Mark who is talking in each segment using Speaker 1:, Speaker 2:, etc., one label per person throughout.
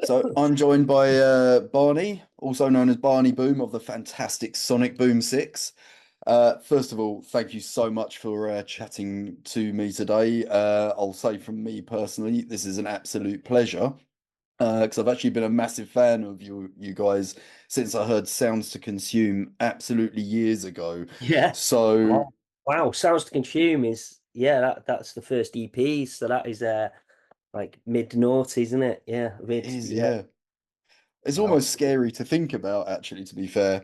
Speaker 1: So I'm joined by Barney, also known as Barney Boom of the fantastic Sonic Boom 6. First of all, thank you so much for chatting to me today. I'll say from me personally, this is an absolute pleasure because I've actually been a massive fan of you guys since I heard Sounds to Consume absolutely years ago.
Speaker 2: Yeah.
Speaker 1: So
Speaker 2: Wow. Wow. Sounds to Consume is that's the first EP. So that is like mid noughties, isn't it? Yeah.
Speaker 1: it
Speaker 2: Mid,
Speaker 1: is,
Speaker 2: yeah.
Speaker 1: yeah. It's
Speaker 2: Wow.
Speaker 1: almost scary to think about, actually, to be fair.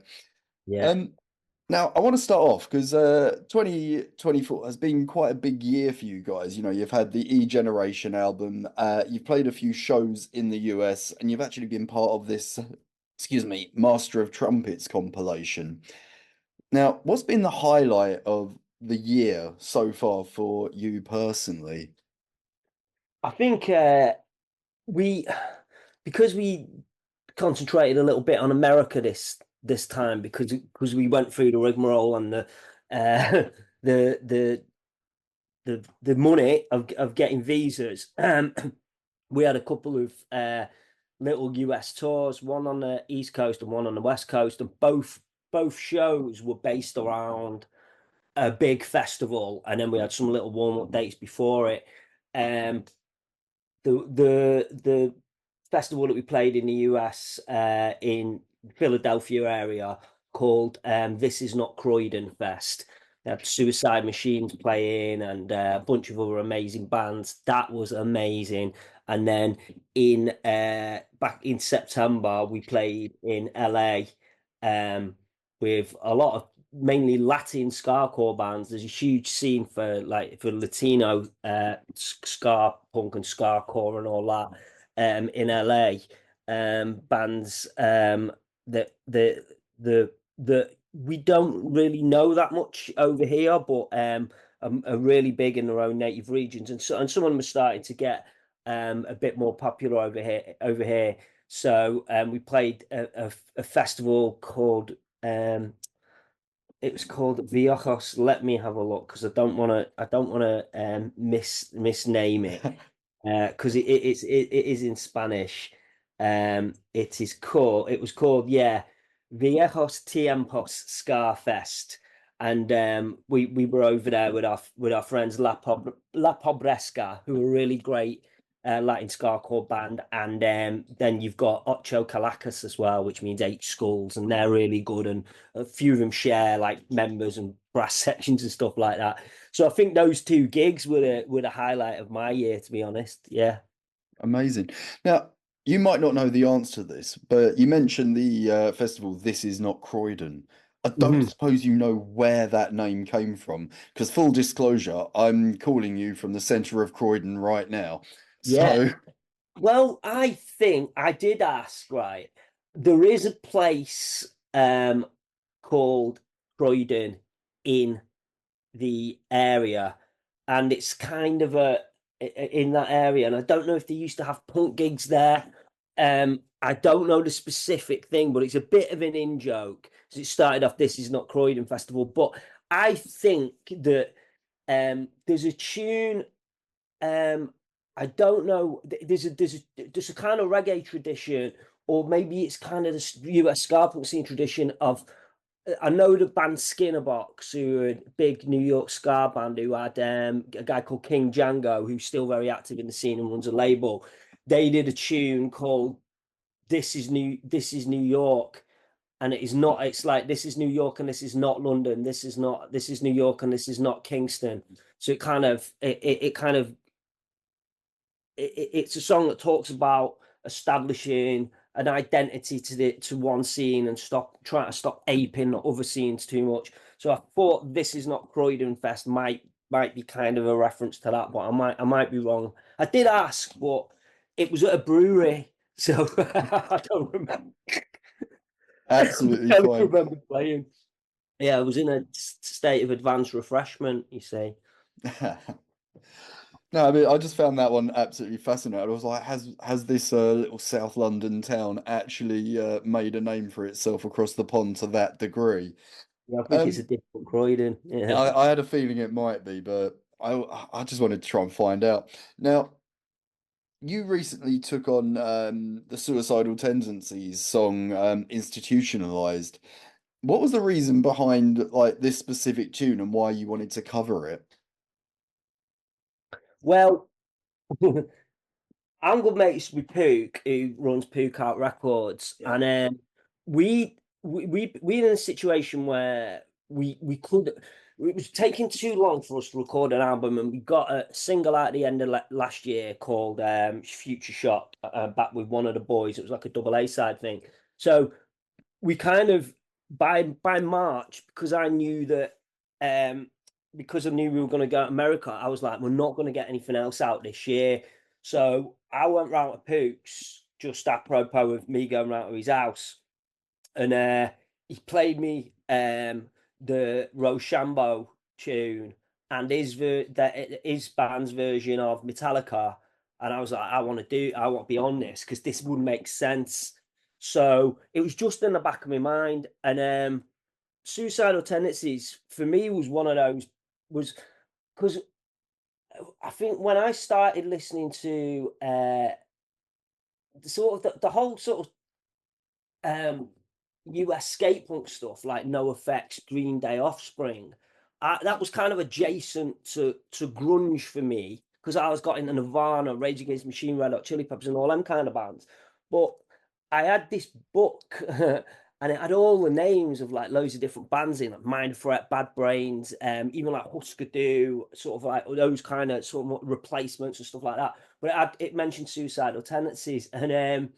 Speaker 2: Yeah.
Speaker 1: Um, Now, I want to start off because 2024 has been quite a big year for you guys. You know, you've had the E-Generation album, you've played a few shows in the US, and you've actually been part of this, excuse me, Master of Trumpets compilation. Now, what's been the highlight of the year so far for you personally?
Speaker 2: I think we because we concentrated a little bit on America this time because we went through the rigmarole and uh the the the money of getting visas. We had a couple of little US tours, one on the East Coast and one on the West Coast, and both shows were based around a big festival, and then we had some little warm-up dates before it. Um, the festival that we played in the US in Philadelphia area called This Is Not Croydon Fest. They had Suicide Machines playing and a bunch of other amazing bands. That was amazing. And then in back in September, we played in LA with a lot of mainly Latin skacore bands. There's a huge scene for Latino ska punk and skacore and all that in LA. Bands that we don't really know that much over here, but are really big in their own native regions, and some of them are starting to get a bit more popular over here. So we played a festival called it was called Viojos. Let me have a look because I don't want to misname it because it is in Spanish. It was called, yeah, Viejos Tiempos Ska Fest, and we were over there with our friends La Pobresca, who are really great Latin Scarcore band, and then you've got Ocho Calacas as well, which means eight skulls, and they're really good, and a few of them share like members and brass sections and stuff like that. So I think those two gigs were the highlight of my year, to be honest. Yeah.
Speaker 1: Amazing. Now, you might not know the answer to this, but you mentioned the festival This Is Not Croydon. I don't
Speaker 2: Mhm.
Speaker 1: suppose you know where that name came from, because full disclosure, I'm calling you from the centre of Croydon right now.
Speaker 2: Yeah.
Speaker 1: So,
Speaker 2: Well, I think I did ask, right? There is a place called Croydon in the area, and it's kind of in that area, and I don't know if they used to have punk gigs there. I don't know the specific thing, but it's a bit of an in joke. So it started off, This Is Not Croydon Festival, but I think that there's a tune. I don't know. There's a kind of reggae tradition, or maybe it's kind of the US ska punk scene tradition of. I know the band Skinnerbox, who are a big New York ska band, who had a guy called King Django, who's still very active in the scene and runs a label. They did a tune called This Is New York," and it is not. It's like, this is New York and this is not London. This is New York and this is not Kingston. So it's a song that talks about establishing an identity to one scene and trying to stop aping other scenes too much. So I thought This Is Not Croydon Fest might be kind of a reference to that, but I might be wrong. I did ask, but it was at a brewery, so I don't remember.
Speaker 1: absolutely
Speaker 2: I don't
Speaker 1: fine.
Speaker 2: remember playing. Yeah, I was in a state of advanced refreshment, you see.
Speaker 1: No, I mean, I just found that one absolutely fascinating. I was like, has this little South London town actually made a name for itself across the pond to that degree?
Speaker 2: Yeah, I think it's a
Speaker 1: Um,
Speaker 2: different Croydon. Yeah.
Speaker 1: I had a feeling it might be, but I just wanted to try and find out. Now, you recently took on the Suicidal Tendencies song Institutionalized. What was the reason behind like this specific tune and why you wanted to cover it?
Speaker 2: Well, I'm good mates with Pook, who runs Pook Out Records,
Speaker 1: Yeah.
Speaker 2: and we're in a situation where we could. It was taking too long for us to record an album, and we got a single out at the end of last year called Future Shock, back with one of the boys. It was like a double A side thing. So we kind of by March, because I knew that because I knew we were going to go to America, I was like, we're not going to get anything else out this year. So I went round to Pook's just apropos of me going round to his house, and he played me the Rochambeau tune and his band's version of Metallica, and I was like, I want to be on this because this would make sense. So it was just in the back of my mind, and Suicidal Tendencies for me was one of those, was because I think when I started listening to the whole sort of US skate punk stuff like No Effects, Green Day, Offspring. That was kind of adjacent to grunge for me because I was got into Nirvana, Rage Against the Machine, Red Hot Chili Peppers, and all them kind of bands. But I had this book and it had all the names of like loads of different bands in, like Mind Threat, Bad Brains, even like Husker Du, sort of like those kind of sort of replacements and stuff like that. But it mentioned Suicidal Tendencies, and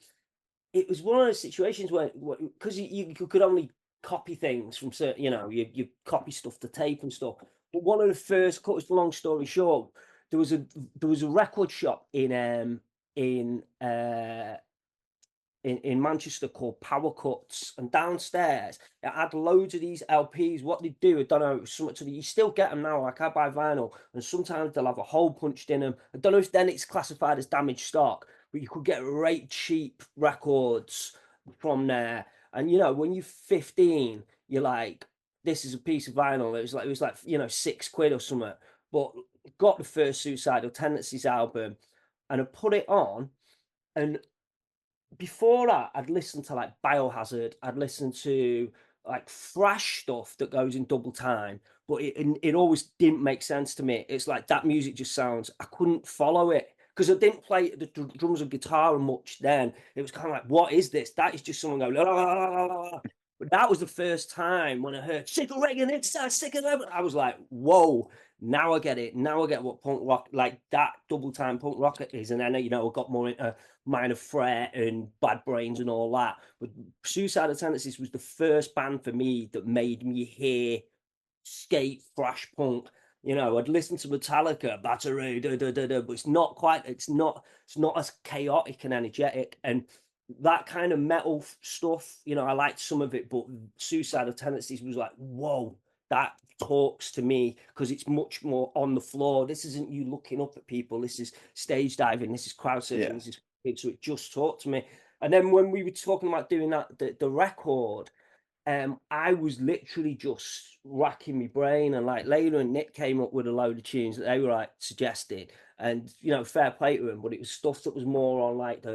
Speaker 2: it was one of those situations where because you could only copy things from certain, you copy stuff to tape and stuff. But one of the first, cut us long story short, there was a record shop in uh in Manchester called Power Cuts, and downstairs it had loads of these LPs. What they do, I don't know, it was something to the, you still get them now. Like I buy vinyl, and sometimes they'll have a hole punched in them. I don't know if then it's classified as damaged stock, but you could get rate cheap records from there. And when you're 15, you're like, this is a piece of vinyl. It was like 6 quid or something. But got the first Suicidal Tendencies album, and I put it on, and before that, I'd listened to like Biohazard. I'd listened to like thrash stuff that goes in double time, but it always didn't make sense to me. It's like that music just sounds. I couldn't follow it because I didn't play the drums and guitar much then. It was kind of like, what is this? That is just someone going. La, la, la, la, la, la. But that was the first time when I heard "Sick of Reagan," it's sick of them. I was like, whoa. Now I get it. Now I get what punk rock, like that double time punk rock is. And then I got more into Minor Threat and Bad Brains and all that. But Suicidal Tendencies was the first band for me that made me hear skate thrash punk. I'd listen to Metallica, Battery, da, da, da, da, but it's not as chaotic and energetic. And that kind of metal stuff, I liked some of it, but Suicidal Tendencies was like, whoa, that talks to me because it's much more on the floor. This isn't you looking up at people. This is stage diving. This is crowd surfing.
Speaker 1: Yeah.
Speaker 2: This is so it just talked to me. And then when we were talking about doing that, the record, I was literally just racking my brain, and like Leila and Nick came up with a load of tunes that they were like suggesting, and fair play to them, but it was stuff that was more on like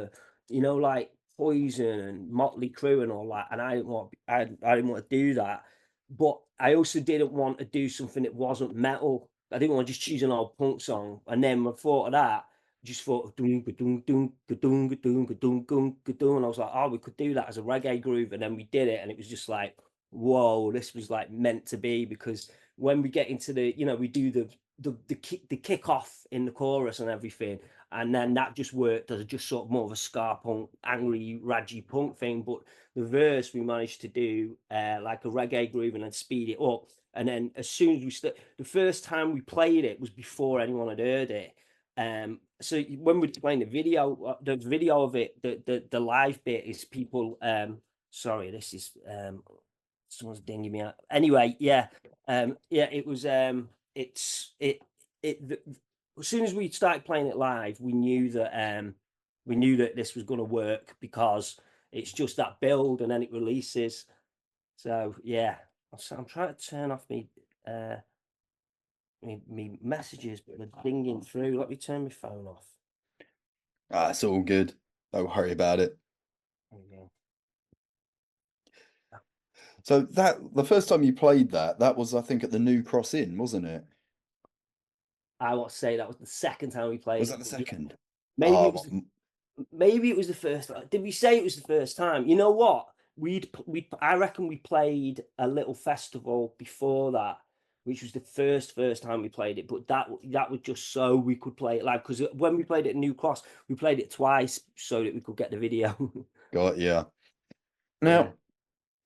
Speaker 2: like Poison and Motley Crue and all that, and I didn't want to do that, but I also didn't want to do something that wasn't metal. I didn't want to just choose an old punk song, and then I thought of that. Just thought doom doom doom doom doom doom doom doom, and I was like, oh, we could do that as a reggae groove, and then we did it, and it was just like, whoa, this was like meant to be, because when we get into we do the kick off in the chorus and everything, and then that just worked as just sort of more of a ska punk, angry, raggy punk thing, but the verse we managed to do like a reggae groove and then speed it up, and then as soon as the first time we played it was before anyone had heard it. So when we're playing the video of it, the live bit is people. Sorry, this is someone's dinging me out. Anyway, yeah, yeah, it was. As soon as we started playing it live, we knew that this was going to work because it's just that build and then it releases. So yeah, I'm trying to turn off me messages, but they're dinging through. Let me turn my phone off.
Speaker 1: Ah, it's all good. Don't worry about it.
Speaker 2: Yeah.
Speaker 1: So that the first time you played that was I think at the New Cross Inn, wasn't it?
Speaker 2: I want to say that was the second time we
Speaker 1: Was
Speaker 2: played
Speaker 1: that
Speaker 2: it,
Speaker 1: the
Speaker 2: but yeah,
Speaker 1: second?
Speaker 2: maybe it
Speaker 1: Oh,
Speaker 2: was maybe it was the first. Did we say it was the first time? You know what? We I reckon we played a little festival before that, which was the first time we played it. But that was just so we could play it live, because when we played it at New Cross, we played it twice so that we could get the video.
Speaker 1: God, yeah.
Speaker 2: Yeah.
Speaker 1: Now,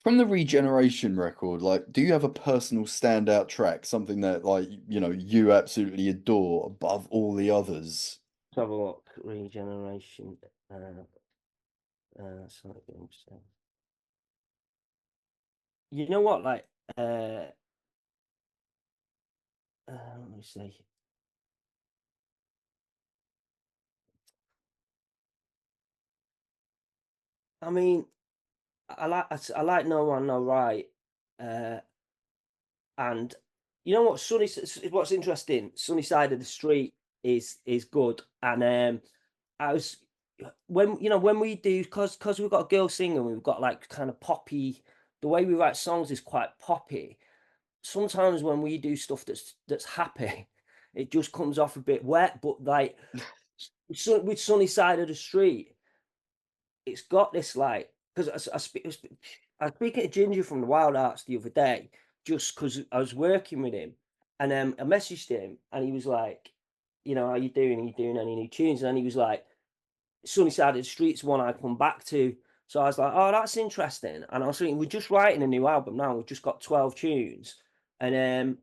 Speaker 1: from the Regeneration record, like, do you have a personal standout track, something that, like, you absolutely adore above all the others?
Speaker 2: Let's have a look. Regeneration. Sonic Boom. You know what? Like, let me see. I mean, I like No One No Right, uh, and you know what? What's interesting? Sunny Side of the Street is good, and I was when we do, because we've got a girl singer, we've got like kind of poppy. The way we write songs is quite poppy. Sometimes when we do stuff that's happy, it just comes off a bit wet. But like with Sunny Side of the Street, it's got this like, because I was speaking to Ginger from the Wild Arts the other day, just because I was working with him, and I messaged him, and he was like, how you doing? Are you doing any new tunes? And then he was like, Sunny Side of the Street's one I come back to. So I was like, oh, that's interesting. And I was thinking, we're just writing a new album now. We've just got 12 tunes. And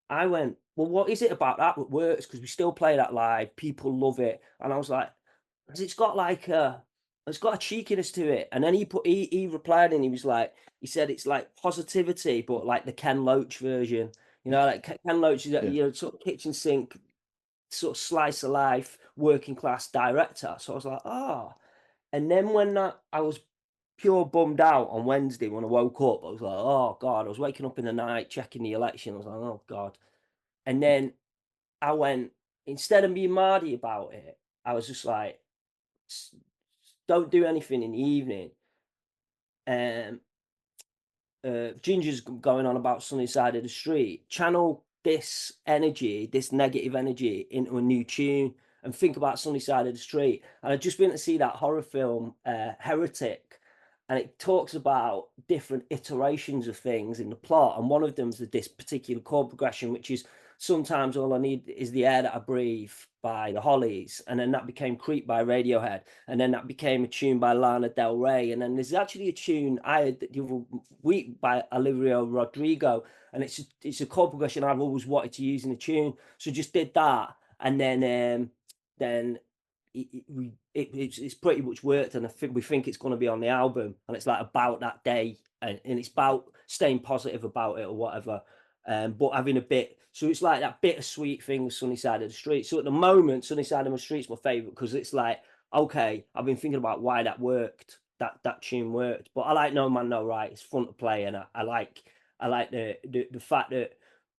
Speaker 2: I went, well, what is it about that works? Because we still play that live. People love it. And I was like, 'cause it's got a cheekiness to it. And then he replied, and he was like, he said it's like positivity, but like the Ken Loach version. Like Ken Loach is
Speaker 1: Yeah.
Speaker 2: sort of kitchen sink, sort of slice of life, working class director. So I was like, oh. And then when I was pure bummed out on Wednesday when I woke up, I was like, oh God. I was waking up in the night checking the election. I was like, oh God. And then I went, instead of being mardy about it, I was just like, don't do anything in the evening. Um, Ginger's going on about Sunny Side of the Street. Channel this energy, this negative energy, into a new tune, and think about Sunny Side of the Street. And I've just been to see that horror film, Heretic, and it talks about different iterations of things in the plot. And one of them is this particular chord progression, which is sometimes all I need is the air that I breathe by the Hollies, and then that became Creep by Radiohead, and then that became a tune by Lana Del Rey, and then there's actually a tune I heard the other week by Olivia Rodrigo, and it's a chord progression I've always wanted to use in a tune, so just did that, and then it's pretty much worked, and we think it's going to be on the album, and it's like about that day, and it's about staying positive about it or whatever. But having a bit, so it's like that bittersweet thing with Sunny Side of the Street. So at the moment, Sunny Side of the Street's my favorite, because it's like, okay, I've been thinking about why that worked, that tune worked. But I like No Man No Right. It's fun to play, and I like the fact that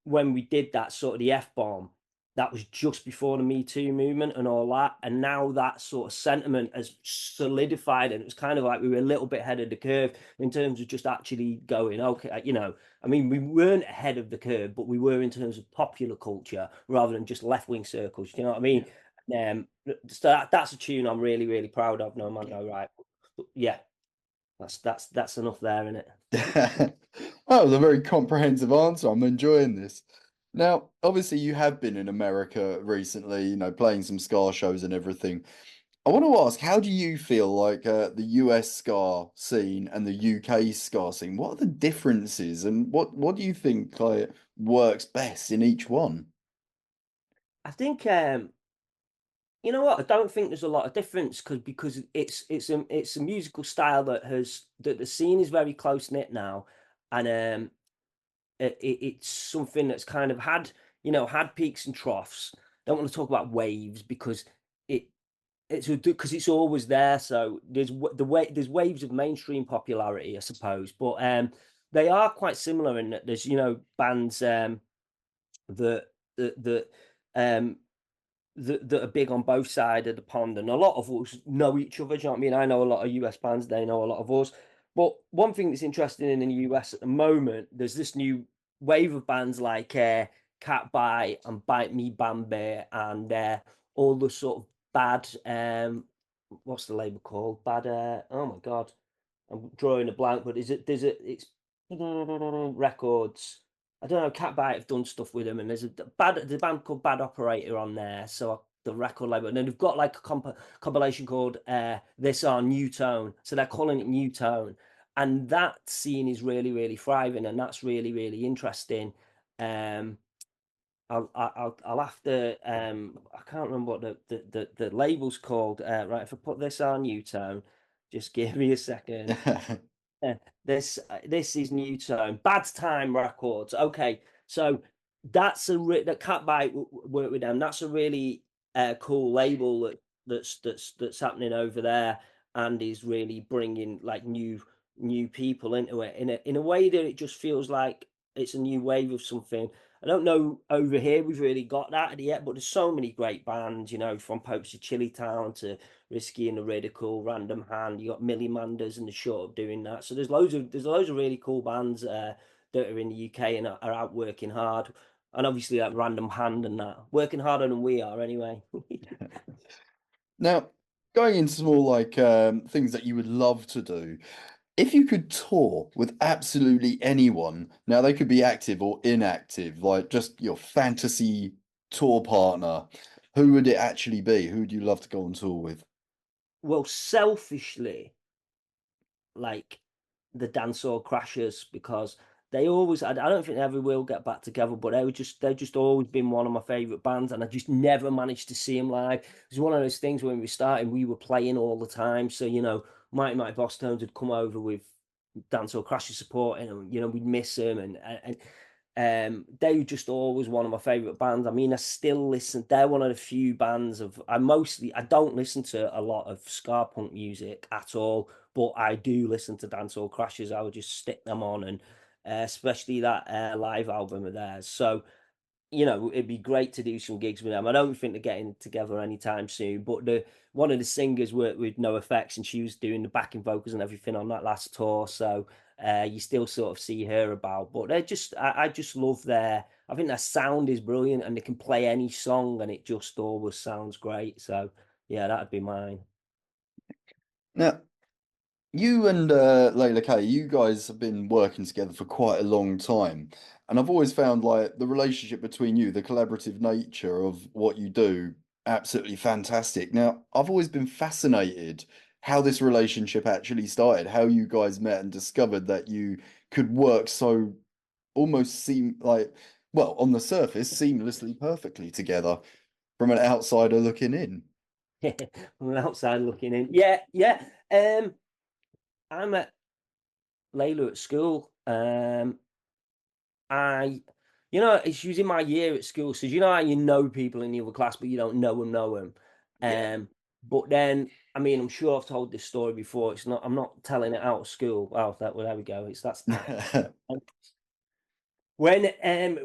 Speaker 2: when we did that sort of the F bomb, that was just before the Me Too movement and all that. And now that sort of sentiment has solidified, and it was kind of like we were a little bit ahead of the curve in terms of just actually going, okay, I mean, we weren't ahead of the curve, but we were in terms of popular culture rather than just left wing circles. You know what I mean? So that's a tune I'm really, really proud of. No Man, No Right. But yeah, that's enough there, isn't it?
Speaker 1: That was a very comprehensive answer. I'm enjoying this. Now, obviously, you have been in America recently, playing some ska shows and everything. I want to ask, how do you feel like the US ska scene and the UK ska scene? What are the differences, and what do you think works best in each one?
Speaker 2: I think you know what? I don't think there's a lot of difference, because it's a musical style that the scene is very close knit now, and it's something that's kind of had peaks and troughs. Don't want to talk about waves, because it it's always there. So there's waves of mainstream popularity, I suppose, but they are quite similar in that there's bands that that um that are big on both sides of the pond, and a lot of us know each other. Do you know what I mean? I know a lot of US bands, they know a lot of us. But one thing that's interesting in the US at the moment, there's this new wave of bands like Catbite and Bite Me Bambi and all the sort of bad what's the label called? Bad oh my god, I'm drawing a blank, but is it there's a it's records. I don't know. Catbite have done stuff with them, and there's a band called Bad Operator on there. So the record label, and then they've got like a compilation called This Our New Tone. So they're calling it New Tone, and that scene is really really thriving, and that's really really interesting. Um, I'll have to I can't remember what the label's called. Right, if I put This Our New Tone, just give me a second. Yeah, this is new tone. Bad Time Records. Okay, so that's that Catbite work with them. That's a really cool label that's happening over there, and is really bringing like new people into it in a way that it just feels like it's a new wave of something. I don't know over here we've really got that yet, but there's so many great bands, you know, from Popes of Chili Town to Risky and the Ridicule, Random Hand. You got Millie Manders and the Shut Up doing that. So there's loads of really cool bands that are in the UK and are out working hard. And obviously that Random Hand and that working harder than we are anyway.
Speaker 1: Now, going into more like things that you would love to do, if you could tour with absolutely anyone, now they could be active or inactive, like just your fantasy tour partner, who would it actually be? Who would you love to go on tour with?
Speaker 2: Well, selfishly, like the dancehall crashers, because they always I don't think they ever will get back together, but they've just always been one of my favorite bands, and I just never managed to see them live. It's one of those things when we started, we were playing all the time, so you know, Mighty Boss Tones would come over with dancehall crashers supporting, and you know, we'd miss them, and they were just always one of my favorite bands. I mean, I still listen. They're one of the few bands of I don't listen to a lot of ska punk music at all, but I do listen to dancehall crashes. I would just stick them on, and especially that live album of theirs. So you know, it'd be great to do some gigs with them. I don't think they're getting together anytime soon, but the one of the singers worked with No Effects, and she was doing the backing vocals and everything on that last tour. So you still sort of see her about, but I just love I think their sound is brilliant, and they can play any song, and it just always sounds great. So yeah, that'd be mine.
Speaker 1: Now, you and Leila K, you guys have been working together for quite a long time. And I've always found like the relationship between you, the collaborative nature of what you do, absolutely fantastic. Now, I've always been fascinated how this relationship actually started, how you guys met and discovered that you could work so almost seem like, well, on the surface, seamlessly perfectly together from an outsider looking in.
Speaker 2: From the outside looking in. Yeah, yeah. I met Layla at school. I, you know, she was in my year at school, so you know how you know people in the other class, but you don't know them.
Speaker 1: Yeah.
Speaker 2: But then, I mean, I'm sure I've told this story before. It's not. I'm not telling it out of school. Oh, well, there we go. When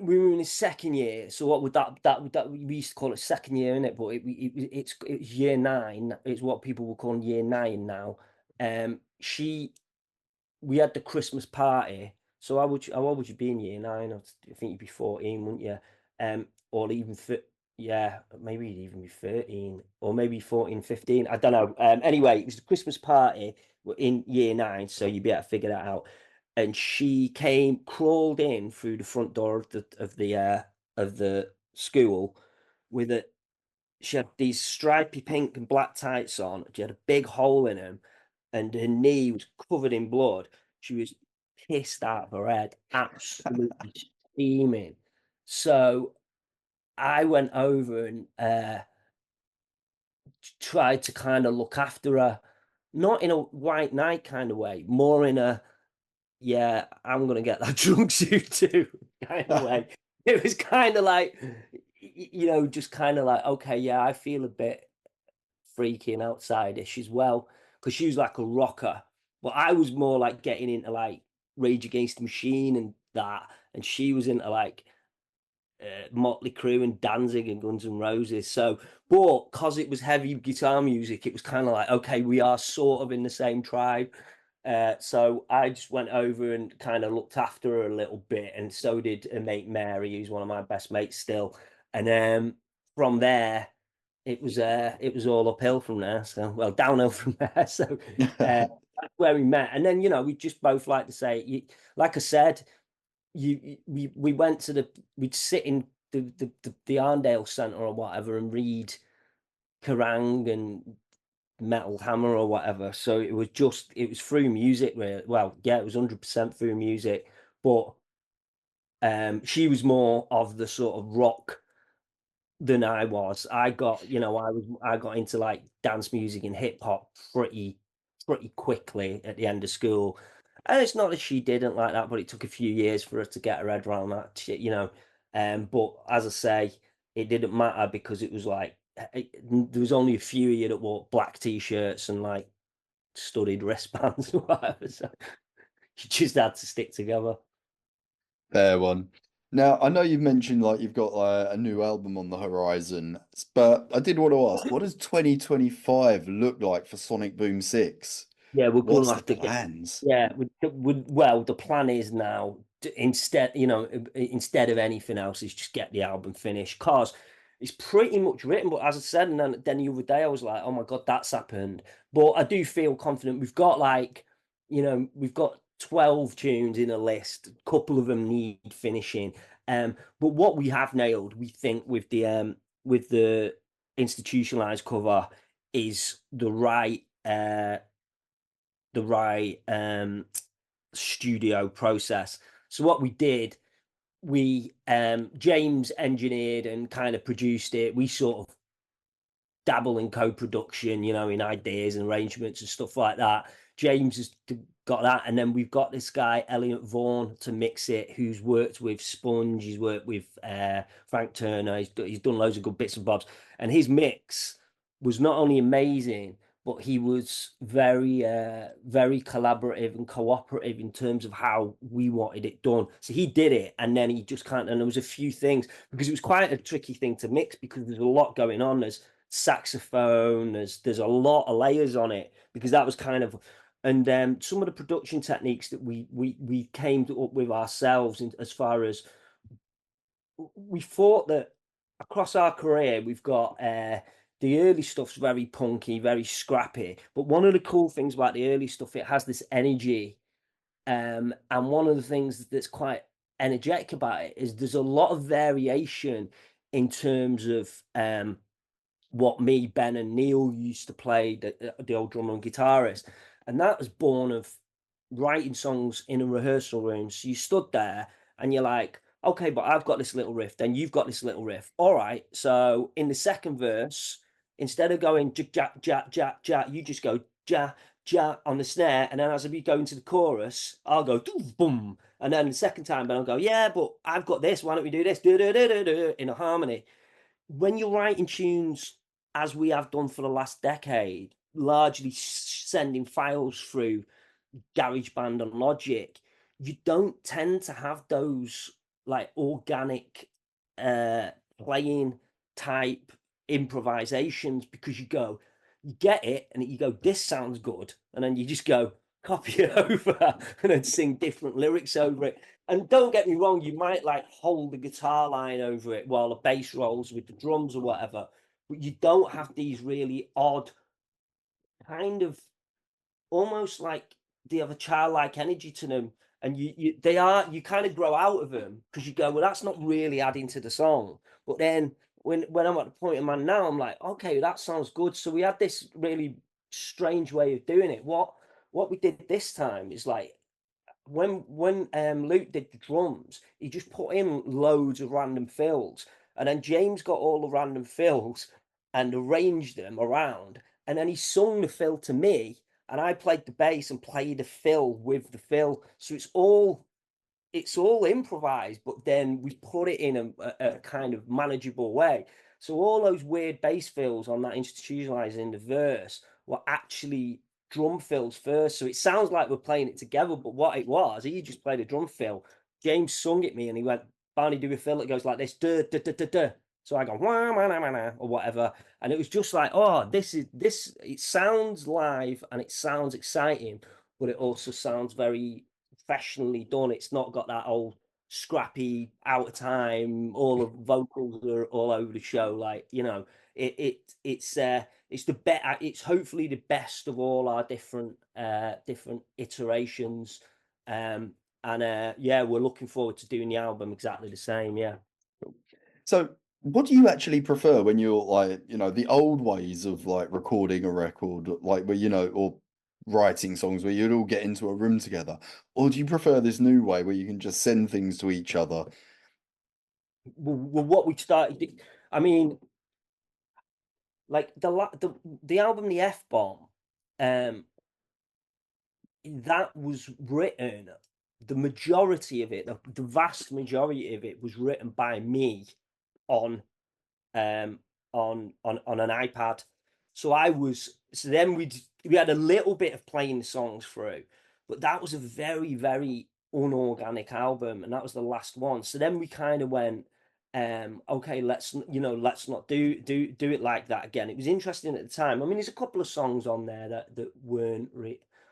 Speaker 2: we were in the second year. So what would that we used to call it second year, innit? But it's year nine. It's what people will call year nine now. She We had the Christmas party. So how would you be in year nine? I think you'd be 14, wouldn't you? Or even yeah, maybe you'd even be 13, or maybe 14, 15. I don't know. Anyway, it was the Christmas party in year nine, so you'd be able to figure that out. And she crawled in through the front door of the school with a she had these stripy pink and black tights on. She had a big hole in them, and her knee was covered in blood. She was pissed out of her head, absolutely steaming. So I went over and tried to kind of look after her, not in a white knight kind of way, more in a yeah, I'm gonna get that drunk suit too kind of way. It was kind of like, you know, just kind of like, okay, yeah, I feel a bit freaky and outside-ish as well, because she was like a rocker. But I was more like getting into like Rage Against the Machine and that, and she was into like Motley Crue and Danzig and Guns N' Roses. So, but because it was heavy guitar music, it was kind of like, okay, we are sort of in the same tribe. So I just went over and kind of looked after her a little bit, and so did a mate Mary, who's one of my best mates still. And from there, it was all uphill from there. So, well, downhill from there. So that's where we met. And then, we just both like to say, like I said, we went to we'd sit in the Arndale Centre or whatever and read Kerrang and Metal Hammer or whatever. So it was through music, really. Well, yeah, it was 100% through music, but she was more of the sort of rock than I was. I got into like dance music and hip hop pretty quickly at the end of school. And it's not that she didn't like that, but it took a few years for her to get her head around that shit. But as I say, it didn't matter because it was like there was only a few of you that wore black t-shirts and like studded wristbands or whatever. So you just had to stick together.
Speaker 1: Fair one. Now, I know you've mentioned like you've got a new album on the horizon, but I did want to ask, what does 2025 look like for Sonic Boom 6?
Speaker 2: Yeah, we're going
Speaker 1: What's
Speaker 2: to
Speaker 1: the
Speaker 2: have to get.
Speaker 1: plans?
Speaker 2: Yeah, well, the plan is now instead of anything else, is just get the album finished because it's pretty much written. But as I said, and then the other day I was like, oh my God, that's happened. But I do feel confident. We've got we've got 12 tunes in a list. A couple of them need finishing. But what we have nailed, we think, with the institutionalized cover is the right studio process. So what we did, we James engineered and kind of produced it. We sort of dabble in co-production, in ideas and arrangements and stuff like that. James has got that, and then we've got this guy Elliot Vaughan to mix it, who's worked with Sponge, he's worked with Frank Turner, he's done loads of good bits and bobs, and his mix was not only amazing, but he was very collaborative and cooperative in terms of how we wanted it done. So he did it, and then he just and there was a few things because it was quite a tricky thing to mix because there's a lot going on. There's saxophone, there's a lot of layers on it because that was kind of, and some of the production techniques that we came up with ourselves as far as we thought that across our career we've got the early stuff's very punky, very scrappy, but one of the cool things about the early stuff, it has this energy, and one of the things that's quite energetic about it is there's a lot of variation in terms of what me, Ben, and Neil used to play, the old drummer and guitarist. And that was born of writing songs in a rehearsal room. So you stood there and you're like, okay, but I've got this little riff, then you've got this little riff. All right. So in the second verse, instead of going jack, jack, jack, jack, you just go jack, jack on the snare. And then as we go into the chorus, I'll go boom. And then the second time, Ben will go, yeah, but I've got this. Why don't we do this? In a harmony. When you're writing tunes, as we have done for the last decade, largely sending files through GarageBand and Logic, you don't tend to have those like organic playing type improvisations because you get it and you go, this sounds good, and then you just go copy it over and then sing different lyrics over it. And don't get me wrong, you might like hold the guitar line over it while the bass rolls with the drums or whatever, but you don't have these really odd kind of, almost like they have a childlike energy to them, and you kind of grow out of them because you go, well, that's not really adding to the song. But then when I'm at the point in my now, I'm like, okay, that sounds good. So we had this really strange way of doing it. What we did this time is like when Luke did the drums, he just put in loads of random fills, and then James got all the random fills and arranged them around, and then he sung the fill to me, and I played the bass and played a fill with the fill. So it's all improvised, but then we put it in a kind of manageable way. So all those weird bass fills on that institutionalized in the verse were actually drum fills first. So it sounds like we're playing it together, but what it was, he just played a drum fill. James sung at me and he went, Barney do a fill that goes like this, duh, duh, duh, duh, duh. So I go wah, wah, wah, wah, wah, or whatever, and it was just like, oh, this. It sounds live and it sounds exciting, but it also sounds very professionally done. It's not got that old scrappy out of time. All the vocals are all over the show, like it's the better. It's hopefully the best of all our different iterations. And yeah, we're looking forward to doing the album exactly the same. Yeah.
Speaker 1: So, what do you actually prefer when you're like, the old ways of like recording a record, like where, or writing songs where you'd all get into a room together? Or do you prefer this new way where you can just send things to each other?
Speaker 2: Well, what we started. I mean, like the album, the F Bomb. Um, that was written. The majority of it, the vast majority of it, was written by me on um on an iPad. So then we had a little bit of playing the songs through, but that was a very, very unorganic album, and that was the last one. So then we kind of went, okay, let's not do it like that again. It was interesting at the time. I mean, there's a couple of songs on there that weren't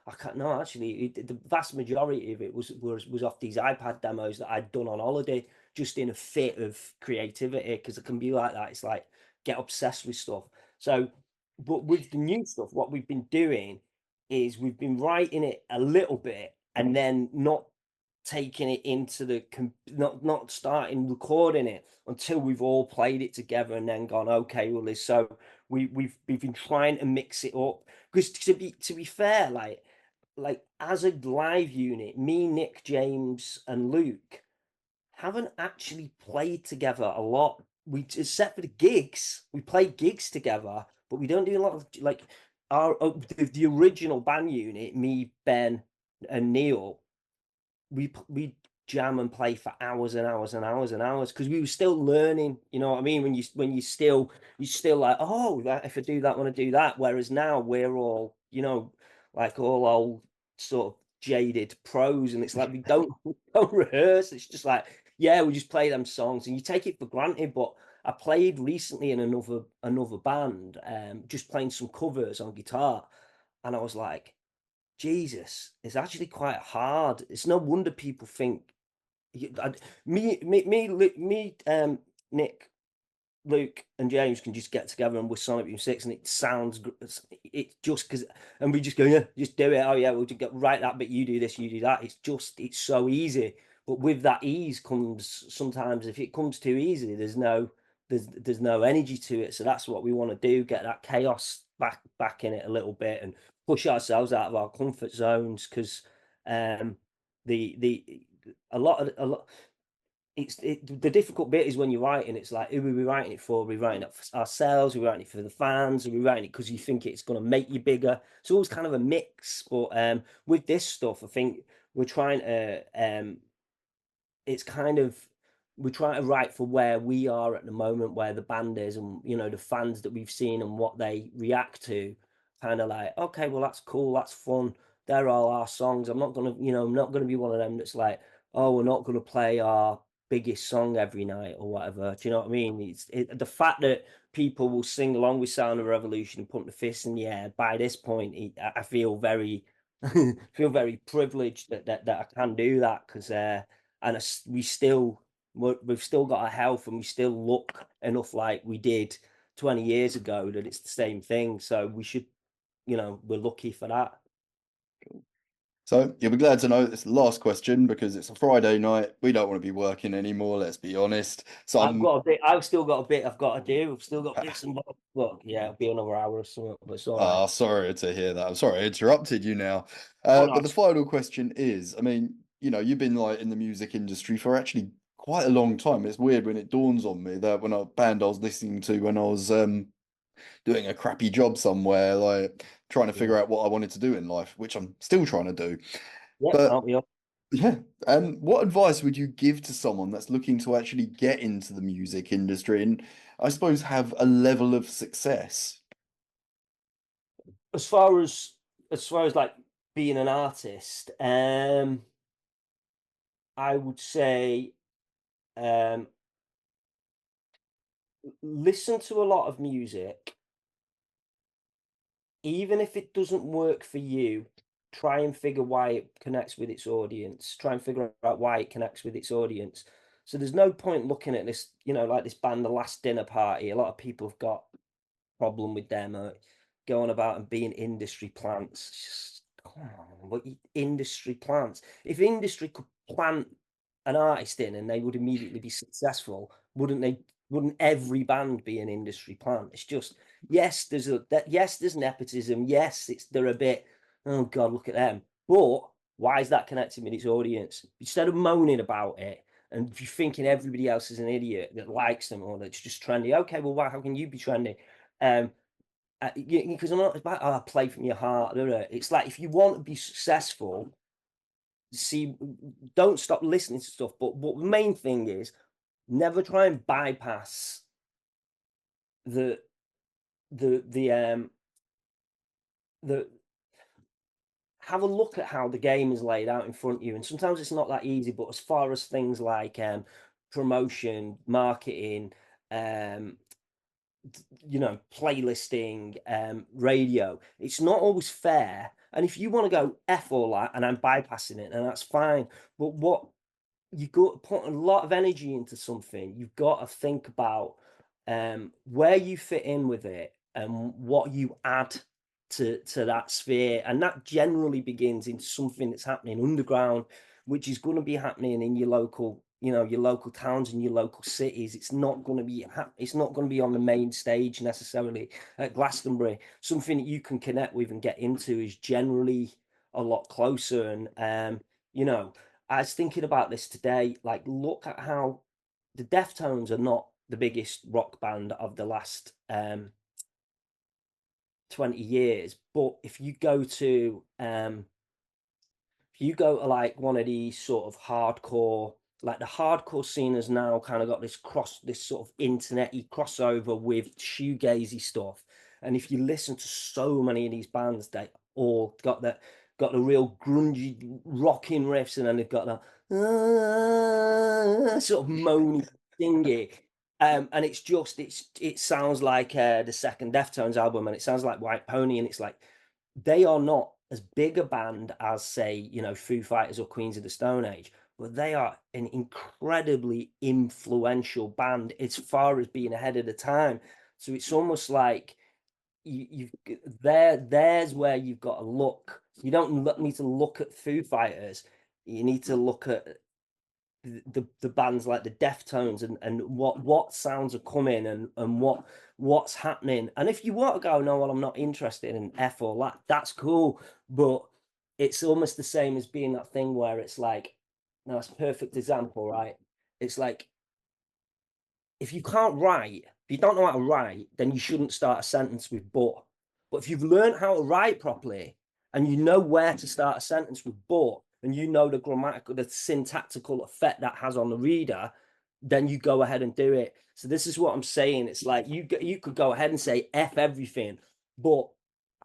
Speaker 2: I can't no actually the vast majority of it was off these iPad demos that I'd done on holiday, just in a fit of creativity, because it can be like that. It's like get obsessed with stuff. So, but with the new stuff, what we've been doing is we've been writing it a little bit and then not taking it into not starting recording it until we've all played it together and then gone, okay, well, this. So we've been trying to mix it up, because to be fair, like as a live unit, me, Nick, James, and Luke haven't actually played together a lot. We, except for the gigs, we play gigs together, but we don't do a lot of like the original band unit, me, Ben, and Neil. We jam and play for hours and hours and hours and hours, because we were still learning. You know what I mean? When you still like, oh, if I do that, I want to do that. Whereas now we're all, like all old sort of jaded pros, and it's like we don't rehearse. It's just like, yeah, we just play them songs, and you take it for granted. But I played recently in another band, just playing some covers on guitar, and I was like, Jesus, it's actually quite hard. It's no wonder people think Nick, Luke, and James can just get together and with Sonic Boom 6, and it sounds it's just because, and we just go, yeah, just do it. Oh yeah, we'll just get right that bit. You do this, you do that. It's so easy. But with that ease comes, sometimes if it comes too easy, there's no energy to it. So that's what we want to do: get that chaos back in it a little bit and push ourselves out of our comfort zones. Because the a lot the difficult bit is when you're writing. It's like, who are we writing it for? Are we writing it for ourselves? Are we writing it for the fans? Are we writing it because you think it's going to make you bigger? It's always kind of a mix. But with this stuff, I think we're trying to it's kind of, we're trying to write for where we are at the moment, where the band is, and the fans that we've seen and what they react to. Kind of like, okay, well, that's cool, that's fun. They're all our songs. I'm not gonna be one of them that's like, oh, we're not gonna play our biggest song every night or whatever. Do you know what I mean? The fact that people will sing along with Sound of Revolution and put the fist in the air. By this point, I feel very feel very privileged that I can do that, because and we've still got our health, and we still look enough like we did 20 years ago that it's the same thing. So we should, we're lucky for that.
Speaker 1: So you'll be glad to know it's the last question because it's a Friday night. We don't want to be working anymore, let's be honest. So
Speaker 2: I've still got a bit I've got to do. I've still got bits and bobs. Look, yeah, it'll be another hour or something, but it's all right.
Speaker 1: sorry to hear that. I'm sorry I interrupted you now.
Speaker 2: Oh
Speaker 1: But
Speaker 2: no.
Speaker 1: the final question is, I mean, you've been like in the music industry for actually quite a long time. It's weird when it dawns on me that when a band I was listening to when I was doing a crappy job somewhere, like trying to figure
Speaker 2: Yeah.
Speaker 1: out what I wanted to do in life, which I'm still trying to do.
Speaker 2: Yeah,
Speaker 1: But
Speaker 2: aren't we all?
Speaker 1: yeah, what advice would you give to someone that's looking to actually get into the music industry and I suppose have a level of success?
Speaker 2: As far as like being an artist, I would say um, listen to a lot of music, even if it doesn't work for you. Try and figure why it connects with its audience. Try and figure out why it connects with its audience. So there's no point looking at this, like this band, The Last Dinner Party. A lot of people have got problem with them going about and being industry plants. It's just, come on, what industry plants? If industry could plant an artist in and they would immediately be successful, wouldn't every band be an industry plant? It's just, yes, there's nepotism. Yes, they're a bit, oh God, look at them. But why is that connecting with its audience? Instead of moaning about it, and if you're thinking everybody else is an idiot that likes them or that's just trendy, okay, well, why? How can you be trendy? Because I'm not about play from your heart. It's like if you want to be successful, don't stop listening to stuff. But what the main thing is, never try and bypass the the the um the have a look at how the game is laid out in front of you. And sometimes it's not that easy, but as far as things like promotion, marketing, um playlisting, radio, it's not always fair. And if you want to go F all that and I'm bypassing it, and that's fine. But what you've got to put a lot of energy into something, you've got to think about where you fit in with it and what you add to that sphere. And that generally begins in something that's happening underground, which is going to be happening in your local, your local towns and your local cities. It's not going to be on the main stage necessarily at Glastonbury. Something that you can connect with and get into is generally a lot closer. And I was thinking about this today. Like, look at how the Deftones are not the biggest rock band of the last 20 years, but if you go to like one of these sort of hardcore, like the hardcore scene has now kind of got this sort of internet-y crossover with shoegazy stuff. And if you listen to so many of these bands, they all got the real grungy rocking riffs, and then they've got the sort of moany thingy. And it sounds like the second Deftones album, and it sounds like White Pony, and it's like they are not as big a band as, say, Foo Fighters or Queens of the Stone Age, but they are an incredibly influential band as far as being ahead of the time. So it's almost like there's where you've got to look. You don't need to look at Foo Fighters. You need to look at the bands like the Deftones and what sounds are coming and what's happening. And if you want to go, no, well, I'm not interested in F or that, that's cool. But it's almost the same as being that thing where it's like, no, it's a perfect example, right? It's like, if you can't write, if you don't know how to write, then you shouldn't start a sentence with but. But if you've learned how to write properly and you know where to start a sentence with but, and you know the grammatical, the syntactical effect that has on the reader, then you go ahead and do it. So this is what I'm saying. It's like you could go ahead and say F everything, but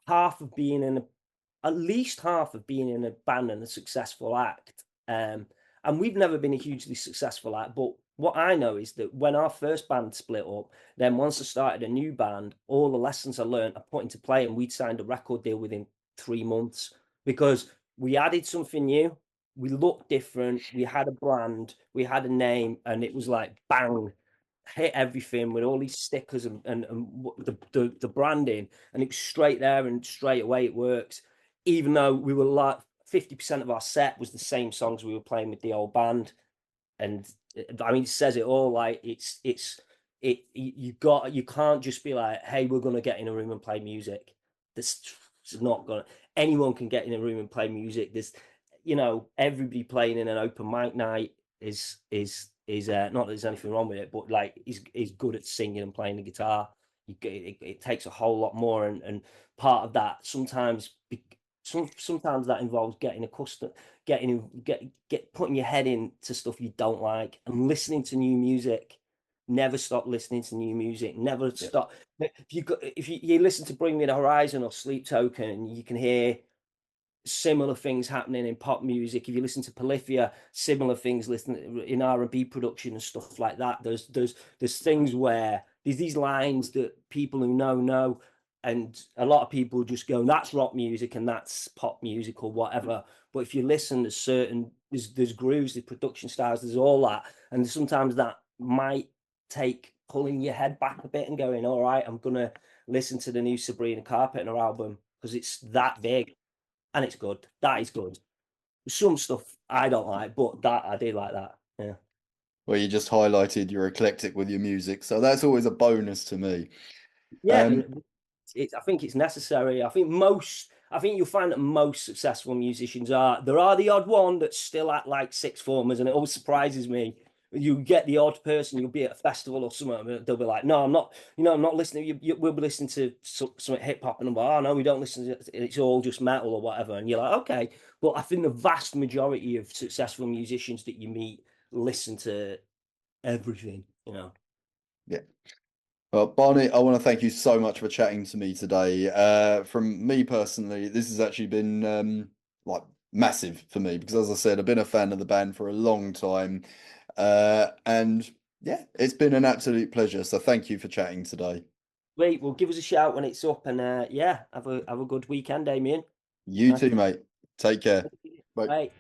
Speaker 2: at least half of being in a band and a successful act. And we've never been a hugely successful act, but what I know is that when our first band split up, then once I started a new band, all the lessons I learned I put into play, and we'd signed a record deal within 3 months because we added something new. We looked different. We had a brand. We had a name, and it was like bang, hit everything with all these stickers and the branding, and it was straight there and straight away it works. Even though we were like 50% of our set was the same songs we were playing with the old band, and I mean, it says it all. Like you can't just be like, hey, we're gonna get in a room and play music. This is not gonna. Anyone can get in a room and play music. There's, everybody playing in an open mic night is not that there's anything wrong with it, but like is good at singing and playing the guitar. It takes a whole lot more, and part of that sometimes that involves getting accustomed, putting your head into stuff you don't like and listening to new music. Never stop listening to new music. Never stop. If you listen to Bring Me the Horizon or Sleep Token, you can hear similar things happening in pop music. If you listen to Polyphia, similar things listen in R&B production and stuff like that. There's things where there's these lines that people who know, and a lot of people just go, that's rock music and that's pop music or whatever. But if you listen, there's grooves, there's production styles, there's all that, and sometimes that might take pulling your head back a bit and going, all right, I'm gonna listen to the new Sabrina Carpenter album because it's that big and it's good. That is good. Some stuff I don't like, but that I do like that. Yeah.
Speaker 1: Well, you just highlighted you're eclectic with your music, so that's always a bonus to me.
Speaker 2: Yeah, and I think it's necessary. I think you'll find that most successful musicians are. There are the odd one that's still at like sixth formers, and it always surprises me. You get the odd person, you'll be at a festival or something, they'll be like, no, I'm not, I'm not listening. We'll be listening to some hip hop, and I'm like, oh no, we don't listen to it. It's all just metal or whatever. And you're like, okay. But I think the vast majority of successful musicians that you meet listen to everything,
Speaker 1: Yeah. Well, Barney, I want to thank you so much for chatting to me today. From me personally, this has actually been like massive for me because, as I said, I've been a fan of the band for a long time, and yeah, it's been an absolute pleasure. So thank you for chatting today.
Speaker 2: Great. Well, give us a shout when it's up, and yeah, have a good weekend, Damian.
Speaker 1: You
Speaker 2: Nice
Speaker 1: too,
Speaker 2: to
Speaker 1: mate. Take care. Bye.
Speaker 2: Bye.